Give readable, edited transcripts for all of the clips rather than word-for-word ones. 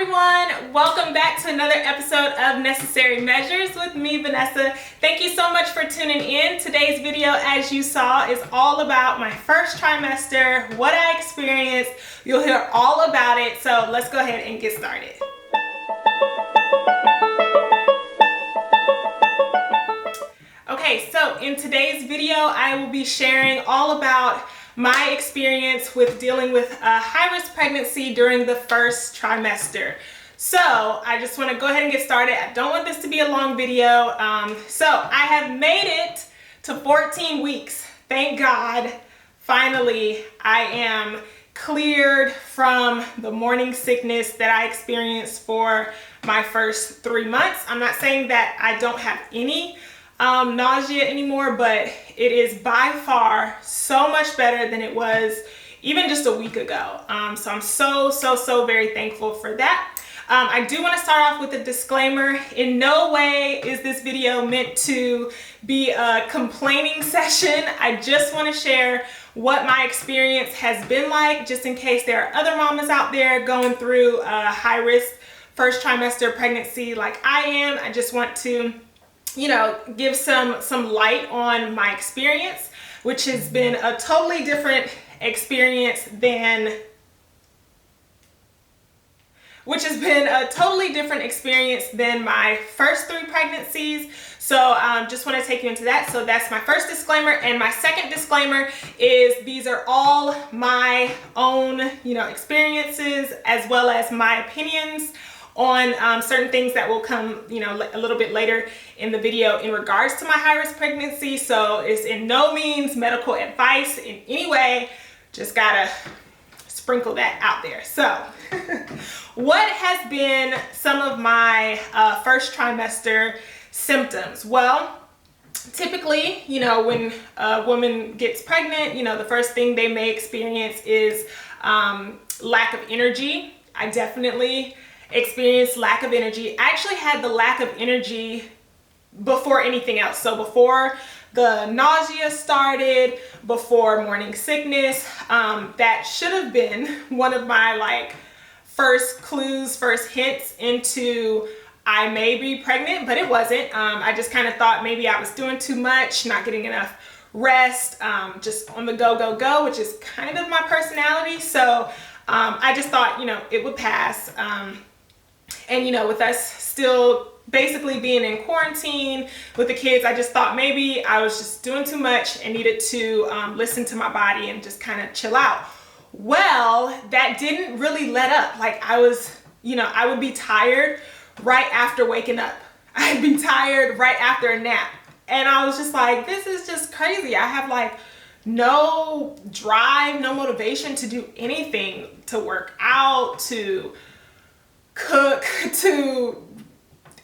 everyone, welcome back to another episode of Necessary Measures with me, Venessa. Thank you so much for tuning in. Today's video, as you saw, is all about my first trimester, what I experienced. You'll hear all about it, so let's go ahead and get started. Okay, so in today's video, I will be sharing all about my experience with dealing with a high-risk pregnancy during the first trimester. So I just want to go ahead and get started. I don't want this to be a long video. So I have made it to 14 weeks. Thank God. Finally, I am cleared from the morning sickness that I experienced for my first 3 months. I'm not saying that I don't have any nausea anymore, but it is by far so much better than it was even just a week ago. So I'm so very thankful for that. I do want to start off with a disclaimer. In no way is this video meant to be a complaining session. I just want to share what my experience has been like, just in case there are other mamas out there going through a high-risk first trimester pregnancy like I am. I just want to give some light on my experience, which has been a totally different experience than my first 3 pregnancies. So just want to take you into that. So that's my first disclaimer. And my second disclaimer is these are all my own, experiences, as well as my opinions on certain things that will come, a little bit later in the video in regards to my high-risk pregnancy. So it's in no means medical advice in any way. Just gotta sprinkle that out there. So what has been some of my first trimester symptoms? Well, typically, when a woman gets pregnant, the first thing they may experience is lack of energy. I definitely experienced lack of energy. I actually had the lack of energy before anything else. So before the nausea started, before morning sickness, that should have been one of my first clues, first hints into I may be pregnant, but it wasn't. I just kind of thought maybe I was doing too much, not getting enough rest, just on the go, which is kind of my personality. So I just thought, it would pass. And with us still basically being in quarantine with the kids, I just thought maybe I was just doing too much and needed to listen to my body and just kind of chill out. Well, that didn't really let up. I would be tired right after waking up. I'd be tired right after a nap. And I was just like, this is just crazy. I have no drive, no motivation to do anything, to work out, to cook, to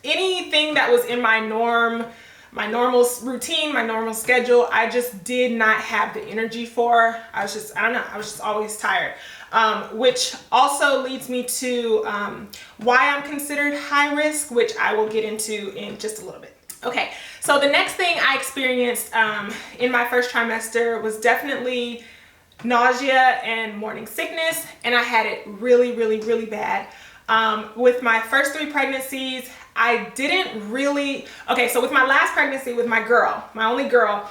anything that was in my normal routine, my normal schedule. I just did not have the energy for. I was just always tired, which also leads me to why I'm considered high risk, which I will get into in just a little bit. Okay, so the next thing I experienced in my first trimester was definitely nausea and morning sickness, and I had it really bad. With my first 3 pregnancies, I didn't really, so with my last pregnancy with my only girl,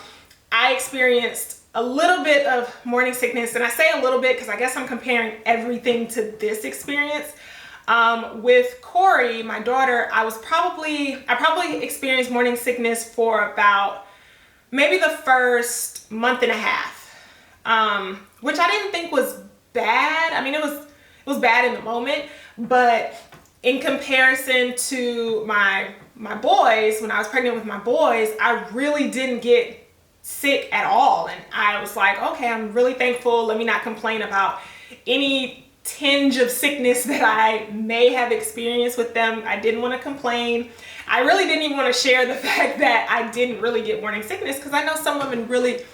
I experienced a little bit of morning sickness. And I say a little bit because I guess I'm comparing everything to this experience. With Corey, my daughter, I probably experienced morning sickness for about maybe the first month and a half, which I didn't think was bad. I mean, it was bad in the moment, but in comparison to my boys, when I was pregnant with my boys, I really didn't get sick at all. And I was like, okay, I'm really thankful. Let me not complain about any tinge of sickness that I may have experienced with them. I didn't want to complain. I really didn't even want to share the fact that I didn't really get morning sickness, because I know some women really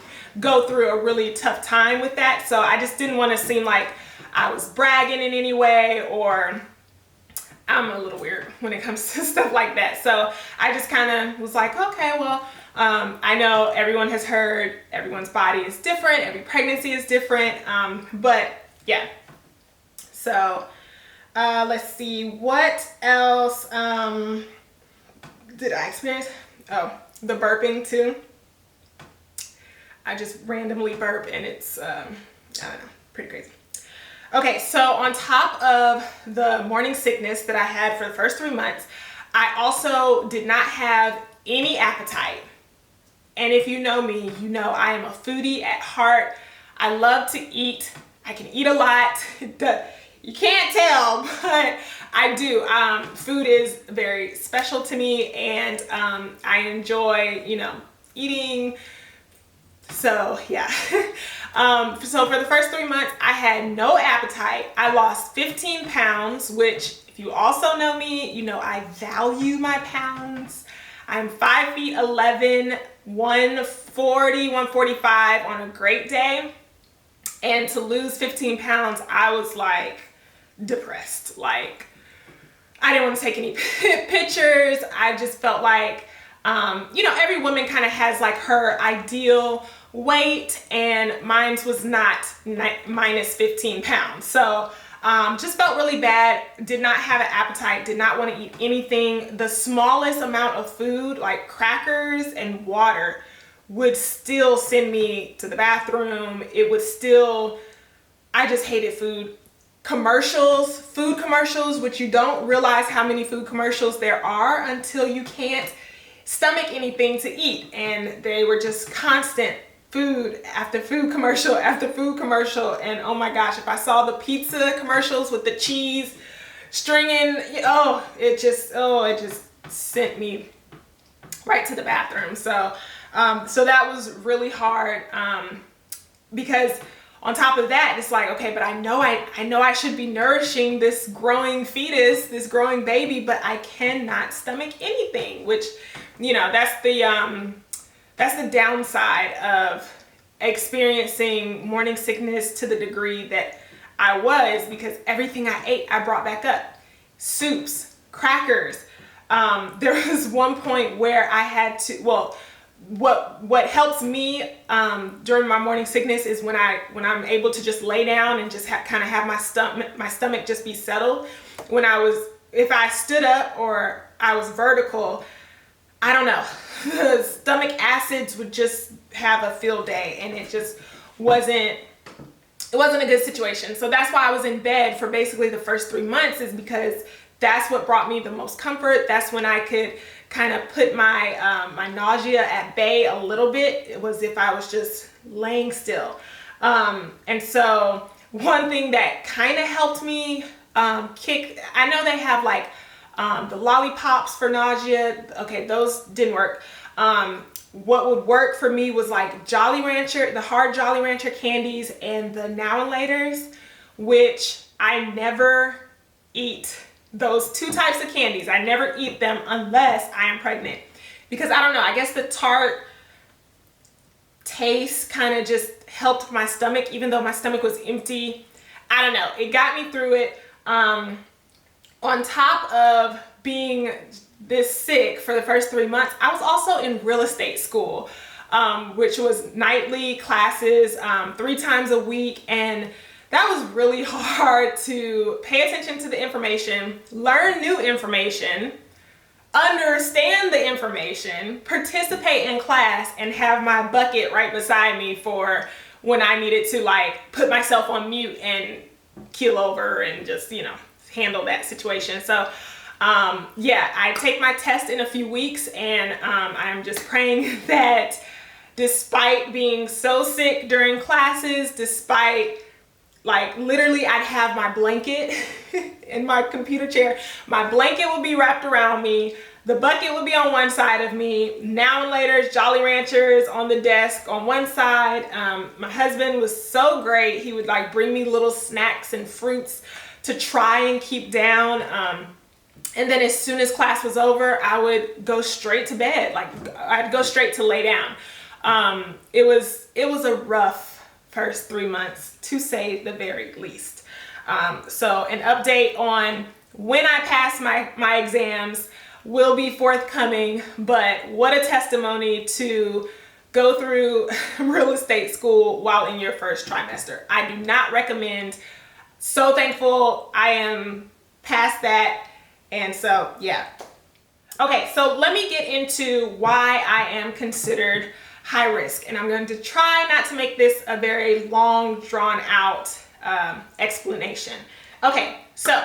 go through a really tough time with that. So I just didn't want to seem like I was bragging in any way, or I'm a little weird when it comes to stuff like that. So I just kind of was like, okay, well, I know everyone has heard everyone's body is different, every pregnancy is different, but yeah. So Let's see, what else did I experience? Oh, the burping too. I just randomly burp and it's, I don't know, pretty crazy. Okay, so on top of the morning sickness that I had for the first 3 months, I also did not have any appetite. And if you know me, you know I am a foodie at heart. I love to eat. I can eat a lot. You can't tell, but I do. Food is very special to me, and I enjoy, eating. So yeah. So for the first 3 months, I had no appetite. I lost 15 pounds, which if you also know me, you know I value my pounds. I'm 5'11", 140, 145 on a great day. And to lose 15 pounds, I was like depressed. Like I didn't want to take any pictures. I just felt like, every woman kind of has like her ideal weight, and mine was not minus 15 pounds. So just felt really bad, did not have an appetite, did not want to eat anything. The smallest amount of food, like crackers and water, would still send me to the bathroom. It would still, I just hated food. Food commercials, which you don't realize how many food commercials there are until you can't stomach anything to eat. And they were just constant food after food commercial after food commercial. And oh my gosh, if I saw the pizza commercials with the cheese stringing, it just sent me right to the bathroom. So that was really hard, because on top of that, it's like, okay, but I know I should be nourishing this growing fetus, this growing baby, but I cannot stomach anything, which, that's the downside of experiencing morning sickness to the degree that I was, because everything I ate, I brought back up. Soups, crackers. There was one point where I had to, what helps me during my morning sickness is when I'm able to just lay down and just kind of have my stomach just be settled. If I stood up or I was vertical, I don't know, the stomach acids would just have a field day, and it just wasn't a good situation. So that's why I was in bed for basically the first 3 months, is because that's what brought me the most comfort. That's when I could kind of put my my nausea at bay a little bit. It was if I was just laying still. And so one thing that kind of helped me I know they have like the lollipops for nausea. Okay, those didn't work. What would work for me was like Jolly Rancher, the hard Jolly Rancher candies, and the Now and Laters, which I never eat. Those two types of candies, I never eat them unless I am pregnant, because I don't know, I guess the tart taste kind of just helped my stomach, even though my stomach was empty. I don't know, it got me through it. On top of being this sick for the first 3 months, I was also in real estate school, which was nightly classes, 3 times a week, and that was really hard to pay attention to the information, learn new information, understand the information, participate in class, and have my bucket right beside me for when I needed to like put myself on mute and keel over and just, handle that situation. So I take my test in a few weeks, and I'm just praying that despite being so sick during classes, despite like literally I'd have my blanket in my computer chair, my blanket would be wrapped around me, the bucket would be on one side of me, Now and Laters, Jolly Ranchers on the desk on one side. My husband was so great. He would like bring me little snacks and fruits to try and keep down. And then as soon as class was over, I would go straight to bed. Like I'd go straight to lay down. It was a rough first 3 months, to say the very least. So an update on when I pass my exams will be forthcoming, but what a testimony to go through real estate school while in your first trimester. I do not recommend. So thankful I am past that. And so, yeah. Okay, so let me get into why I am considered high risk. And I'm going to try not to make this a very long, drawn out explanation. Okay, so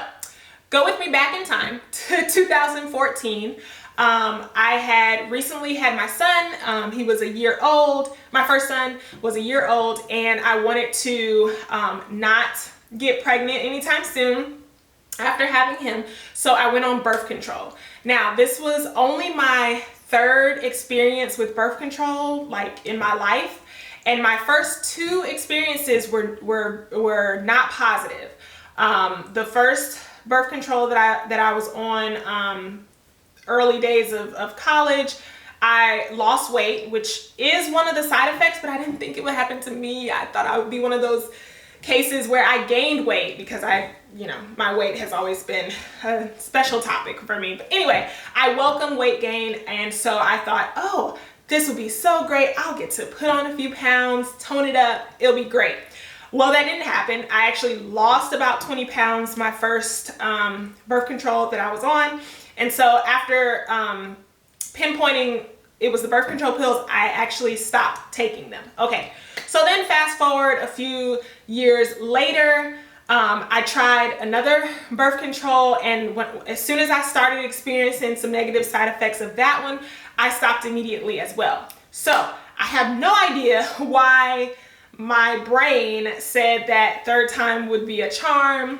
go with me back in time to 2014. I had recently had my son. He was a year old. My first son was a year old, and I wanted to not get pregnant anytime soon after having him. So I went on birth control. Now, this was only my third experience with birth control, like in my life. And my first two experiences were not positive. The first birth control that I was on, early days of college, I lost weight, which is one of the side effects, but I didn't think it would happen to me. I thought I would be one of those cases where I gained weight because my weight has always been a special topic for me. But anyway, I welcome weight gain. And so I thought, oh, this would be so great. I'll get to put on a few pounds, tone it up. It'll be great. Well, that didn't happen. I actually lost about 20 pounds my first birth control that I was on. And so after pinpointing it was the birth control pills, I actually stopped taking them. Okay, so then fast forward a few years later, I tried another birth control, and as soon as I started experiencing some negative side effects of that one, I stopped immediately as well. So I have no idea why my brain said that third time would be a charm.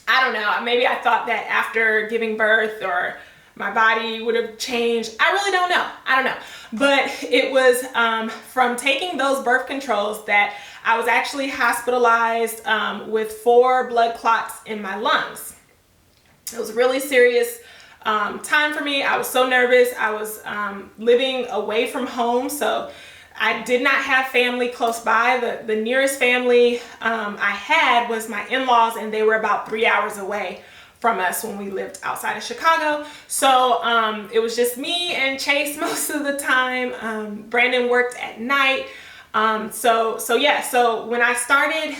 I don't know, maybe I thought that after giving birth or my body would have changed. I really don't know. I don't know. But it was from taking those birth controls that I was actually hospitalized with 4 blood clots in my lungs. It was a really serious time for me. I was so nervous. I was living away from home, so I did not have family close by. The nearest family I had was my in-laws, and they were about 3 hours away from us when we lived outside of Chicago. So it was just me and Chase most of the time. Brandon worked at night. So when I started,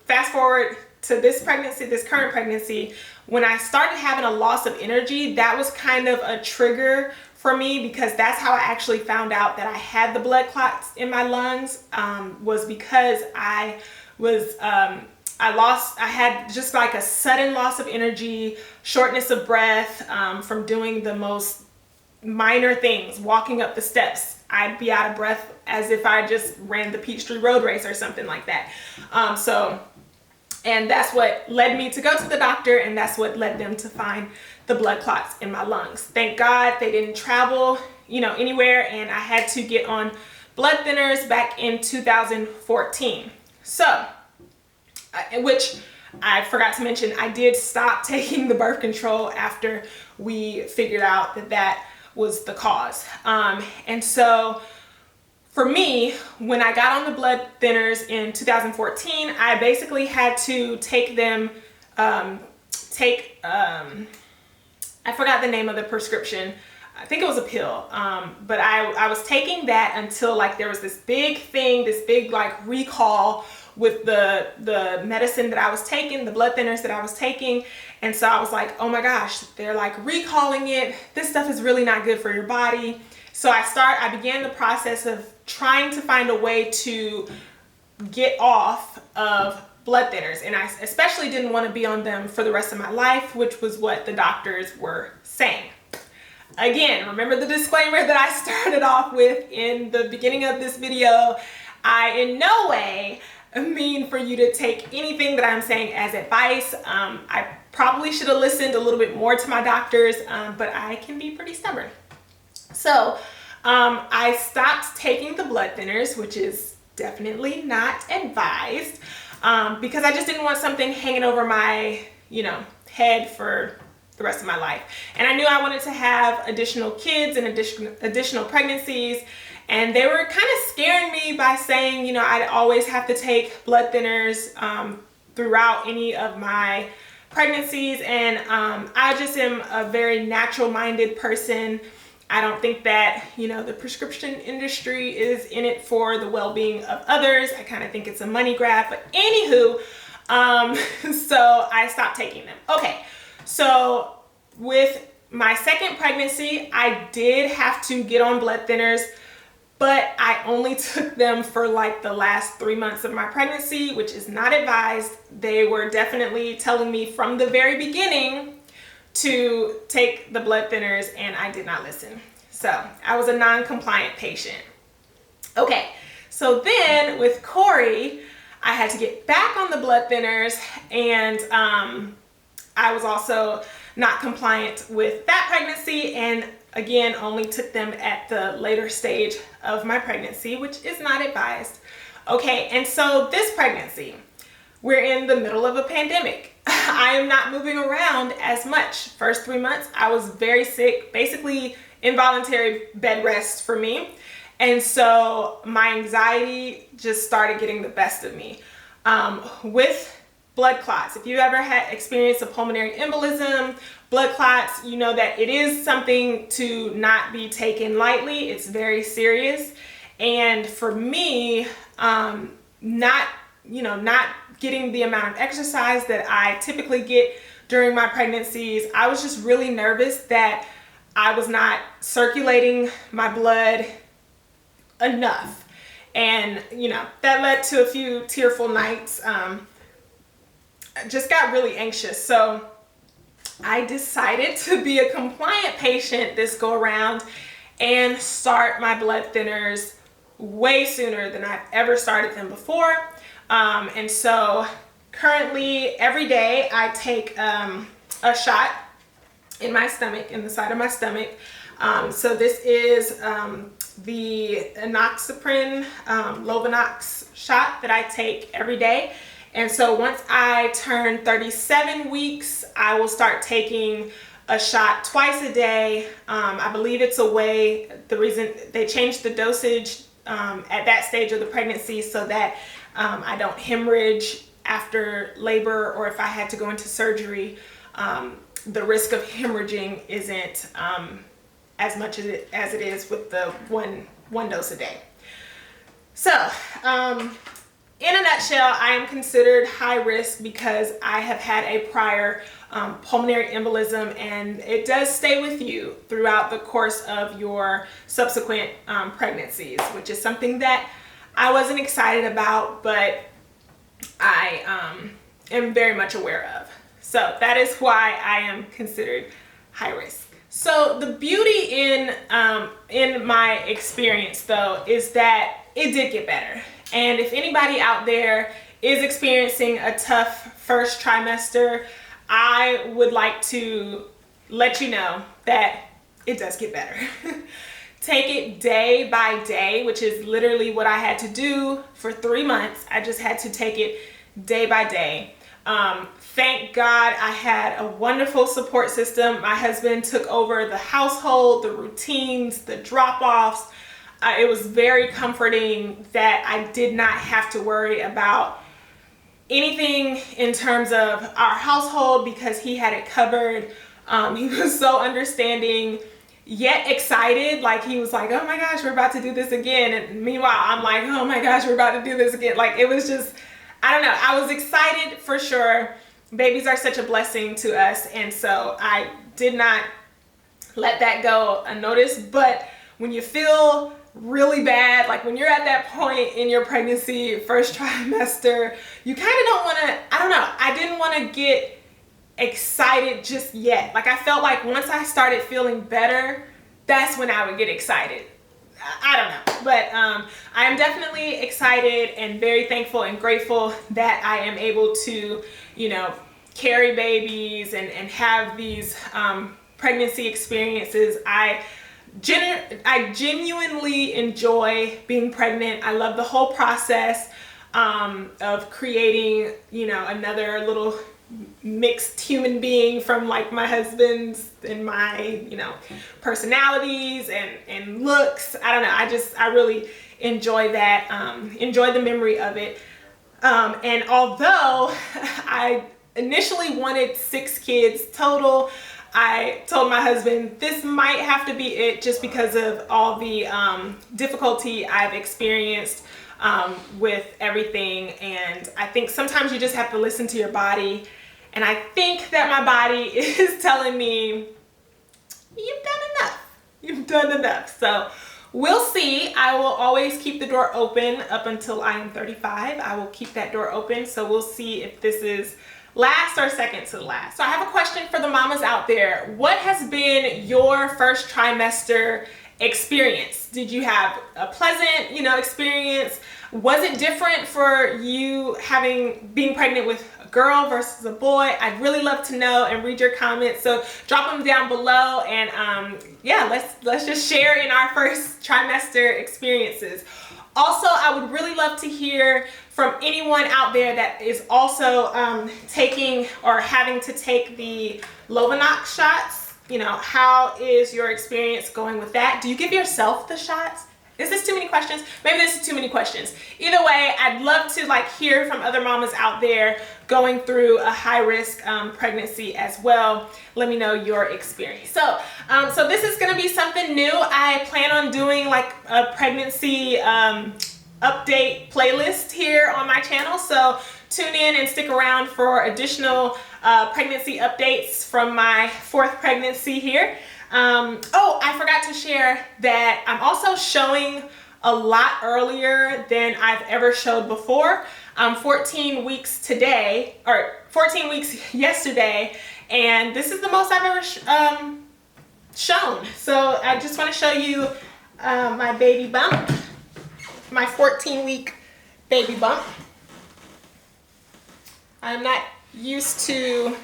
fast forward to this pregnancy, this current pregnancy, when I started having a loss of energy, that was kind of a trigger for me, because that's how I actually found out that I had the blood clots in my lungs, was because I had just like a sudden loss of energy, shortness of breath from doing the most minor things, walking up the steps. I'd be out of breath as if I just ran the Peachtree Road Race or something like that. And that's what led me to go to the doctor, and that's what led them to find the blood clots in my lungs. Thank God they didn't travel, anywhere, and I had to get on blood thinners back in 2014. So, which I forgot to mention, I did stop taking the birth control after we figured out that that was the cause. And so for me, when I got on the blood thinners in 2014, I basically had to take them, I forgot the name of the prescription. I think it was a pill, but I was taking that until like there was this big thing, this big like recall with the medicine that I was taking, the blood thinners that I was taking. And so I was like, oh my gosh, they're like recalling it. This stuff is really not good for your body. So I began the process of trying to find a way to get off of blood thinners. And I especially didn't want to be on them for the rest of my life, which was what the doctors were saying. Again, remember the disclaimer that I started off with in the beginning of this video. I in no way mean for you to take anything that I'm saying as advice. I probably should have listened a little bit more to my doctors, but I can be pretty stubborn. So I stopped taking the blood thinners, which is definitely not advised, because I just didn't want something hanging over my, head for the rest of my life. And I knew I wanted to have additional kids and additional pregnancies, and they were kind of scaring me by saying, I'd always have to take blood thinners throughout any of my pregnancies. And I just am a very natural-minded person. I don't think that, the prescription industry is in it for the well-being of others. I kind of think it's a money grab. But anywho, so I stopped taking them. Okay, So with my second pregnancy, I did have to get on blood thinners, but I only took them for like the last 3 months of my pregnancy, which is not advised. They were definitely telling me from the very beginning to take the blood thinners, and I did not listen. So I was a non-compliant patient. Okay, so then with Corey, I had to get back on the blood thinners, and I was also not compliant with that pregnancy, and again, only took them at the later stage of my pregnancy, which is not advised. Okay, and so this pregnancy, we're in the middle of a pandemic. I am not moving around as much. First 3 months, I was very sick, basically involuntary bed rest for me. And so my anxiety just started getting the best of me. With blood clots, if you've ever had experienced a pulmonary embolism, blood clots, you know that it is something to not be taken lightly. It's very serious. And for me, not getting the amount of exercise that I typically get during my pregnancies, I was just really nervous that I was not circulating my blood enough. And, that led to a few tearful nights. I just got really anxious. So I decided to be a compliant patient this go around and start my blood thinners way sooner than I've ever started them before. And so currently every day I take a shot in my stomach, in the side of my stomach. So this is the enoxaparin Lovenox shot that I take every day. And so once I turn 37 weeks, I will start taking a shot twice a day. I believe it's a way, the reason they changed the dosage at that stage of the pregnancy so that I don't hemorrhage after labor, or if I had to go into surgery, the risk of hemorrhaging isn't as much as it is with the one dose a day. So, in a nutshell, I am considered high risk because I have had a prior pulmonary embolism, and it does stay with you throughout the course of your subsequent pregnancies, which is something that I wasn't excited about, but I am very much aware of. So that is why I am considered high risk. So the beauty in my experience, though, is that it did get better. And if anybody out there is experiencing a tough first trimester, I would like to let you know that it does get better. Take it day by day, which is literally what I had to do for 3 months. I just had to take it day by day. Thank God I had a wonderful support system. My husband took over the household, the routines, the drop-offs. It was very comforting that I did not have to worry about anything in terms of our household because he had it covered. He was so understanding, yet excited. Like, he was like, oh my gosh, we're about to do this again. And meanwhile, I'm like, oh my gosh, we're about to do this again. Like, it was just, I don't know. I was excited for sure. Babies are such a blessing to us. And so I did not let that go unnoticed. But when you feel really bad, like when you're at that point in your pregnancy, first trimester, you kind of don't want to, I don't know, I didn't want to get excited just yet. Like, I felt like once I started feeling better, that's when I would get excited. I don't know, but I am definitely excited and very thankful and grateful that I am able to, carry babies and have these pregnancy experiences. I genuinely enjoy being pregnant. I love the whole process of creating, another little mixed human being from like my husband's and my, personalities and looks. I don't know. I really enjoy that, enjoy the memory of it. And although I initially wanted 6 kids total, I told my husband this might have to be it just because of all the difficulty I've experienced with everything. And I think sometimes you just have to listen to your body And I think that my body is telling me, you've done enough. You've done enough. So we'll see. I will always keep the door open up until I am 35. I will keep that door open. So we'll see if this is last or second to last. So I have a question for the mamas out there. What has been your first trimester experience? Did you have a pleasant, experience? Was it different for you being pregnant with a girl versus a boy? I'd really love to know and read your comments. So drop them down below, and yeah, let's just share in our first trimester experiences. Also, I would really love to hear from anyone out there that is also taking or having to take the Lovenox shots. How is your experience going with that? Do you give yourself the shots? Is this too many questions? Maybe this is too many questions. Either way, I'd love to hear from other mamas out there going through a high-risk pregnancy as well. Let me know your experience. So this is gonna be something new. I plan on doing a pregnancy update playlist here on my channel. So tune in and stick around for additional pregnancy updates from my 4th pregnancy here. Oh, I forgot to share that I'm also showing a lot earlier than I've ever showed before. I'm 14 weeks today, or 14 weeks yesterday, and this is the most I've ever shown. So I just want to show you my baby bump, my 14-week baby bump. I'm not used to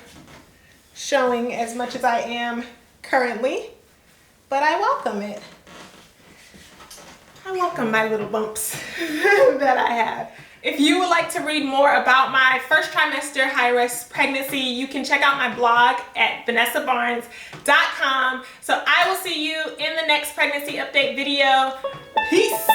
showing as much as I am currently, but I welcome it. I welcome my little bumps that I have. If you would like to read more about my first trimester high-risk pregnancy, you can check out my blog at VenessaBarnes.com. So I will see you in the next pregnancy update video. Peace.